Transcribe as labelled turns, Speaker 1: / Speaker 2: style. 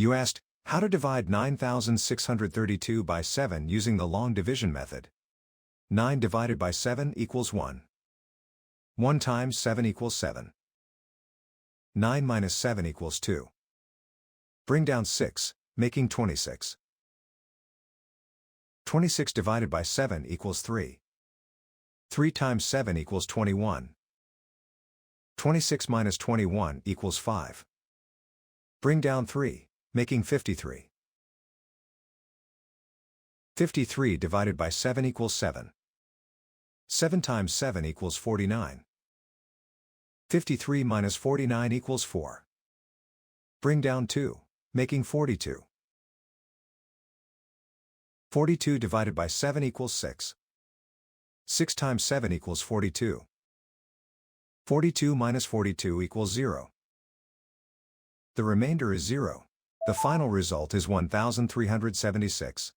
Speaker 1: You asked, how to divide 9,632 by 7 using the long division method. 9 divided by 7 equals 1. 1 times 7 equals 7. 9 minus 7 equals 2. Bring down 6, making 26. 26 divided by 7 equals 3. 3 times 7 equals 21. 26 minus 21 equals 5. Bring down 3, making 53. 53 divided by 7 equals 7. 7 times 7 equals 49. 53 minus 49 equals 4. Bring down 2, making 42. 42 divided by 7 equals 6. 6 times 7 equals 42. 42 minus 42 equals 0. The remainder is 0. The final result is 1,376.